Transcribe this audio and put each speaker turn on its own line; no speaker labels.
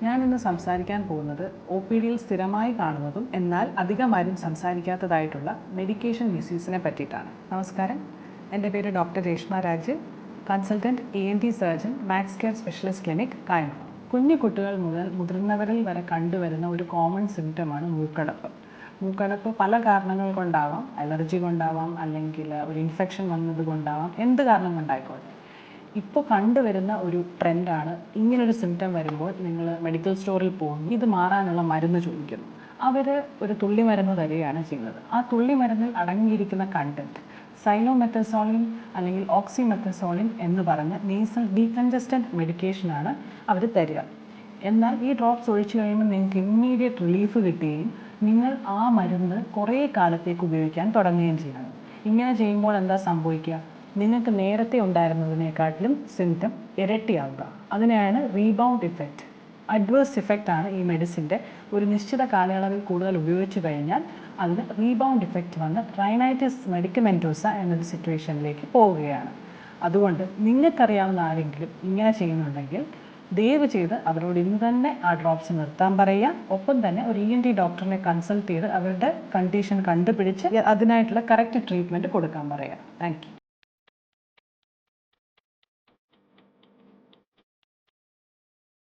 ഞാനിന്ന് സംസാരിക്കാൻ പോകുന്നത് OPD-യിൽ സ്ഥിരമായി കാണുന്നതും എന്നാൽ അധികം ആരും സംസാരിക്കാത്തതായിട്ടുള്ള മെഡിക്കേഷൻ ഡിസീസിനെ പറ്റിയിട്ടാണ്. നമസ്കാരം, എൻ്റെ പേര് doctor Reshma Raj, consultant ENT surgeon, Max Care specialist clinic, Kayamkulam. കുഞ്ഞു കുട്ടികൾ മുതൽ മുതിർന്നവരിൽ വരെ കണ്ടുവരുന്ന ഒരു കോമൺ സിംറ്റമാണ് മൂക്കടപ്പ്. മൂക്കടപ്പ് പല കാരണങ്ങൾ കൊണ്ടാവാം, അലർജി കൊണ്ടാവാം, അല്ലെങ്കിൽ ഒരു ഇൻഫെക്ഷൻ വന്നത് കൊണ്ടാവാം, എന്ത് കാരണം കൊണ്ടായിക്കോട്ടെ. ഇപ്പോൾ കണ്ടുവരുന്ന ഒരു ട്രെൻഡാണ്, ഇങ്ങനൊരു സിംറ്റം വരുമ്പോൾ നിങ്ങൾ മെഡിക്കൽ സ്റ്റോറിൽ പോകുന്നു, ഇത് മാറാനുള്ള മരുന്ന് ചോദിക്കുന്നു. അവർ ഒരു തുള്ളി മരുന്ന് തരികയാണ് ചെയ്യുന്നത്. ആ തുള്ളി മരുന്നിൽ അടങ്ങിയിരിക്കുന്ന കണ്ടൻറ്റ് സൈലോമെത്തസോളിൻ അല്ലെങ്കിൽ ഓക്സിമെത്തസോളിൻ എന്ന് പറഞ്ഞ നേസൽ ഡീകൺജസ്റ്റൻറ്റ് മെഡിക്കേഷനാണ് അവർ തരിക. എന്നാൽ ഈ ഡ്രോപ്സ് ഒഴിച്ചു കഴിയുമ്പോൾ നിങ്ങൾക്ക് ഇമ്മീഡിയറ്റ് റിലീഫ് കിട്ടുകയും നിങ്ങൾ ആ മരുന്ന് കുറേ കാലത്തേക്ക് ഉപയോഗിക്കാൻ തുടങ്ങുകയും ചെയ്യണം. ഇങ്ങനെ ചെയ്യുമ്പോൾ എന്താ സംഭവിക്കുക? നിങ്ങൾക്ക് നേരത്തെ ഉണ്ടായിരുന്നതിനേക്കാട്ടിലും സിംറ്റം ഇരട്ടിയാവുക. അതിനെയാണ് റീബൗണ്ട് ഇഫക്റ്റ്. അഡ്വേഴ്സ് ഇഫക്റ്റാണ് ഈ മെഡിസിൻ്റെ. ഒരു നിശ്ചിത കാലയളവിൽ കൂടുതൽ ഉപയോഗിച്ച് കഴിഞ്ഞാൽ അതിന് റീബൗണ്ട് ഇഫക്റ്റ് വന്ന് റൈനൈറ്റിസ് മെഡിക്കമെൻറ്റോസ എന്നൊരു സിറ്റുവേഷനിലേക്ക് പോവുകയാണ്. അതുകൊണ്ട് നിങ്ങൾക്കറിയാവുന്ന ആരെങ്കിലും ഇങ്ങനെ ചെയ്യുന്നുണ്ടെങ്കിൽ ദയവ് ചെയ്ത് അവരോട് ഇന്ന് തന്നെ ആ ഡ്രോപ്സ് നിർത്താൻ പറയുക. ഒപ്പം തന്നെ ഒരു ENT ഡോക്ടറിനെ കൺസൾട്ട് ചെയ്ത് അവരുടെ കണ്ടീഷൻ കണ്ടുപിടിച്ച് അതിനായിട്ടുള്ള കറക്റ്റ് ട്രീറ്റ്മെൻറ്റ് കൊടുക്കാൻ പറയുക. Thank you.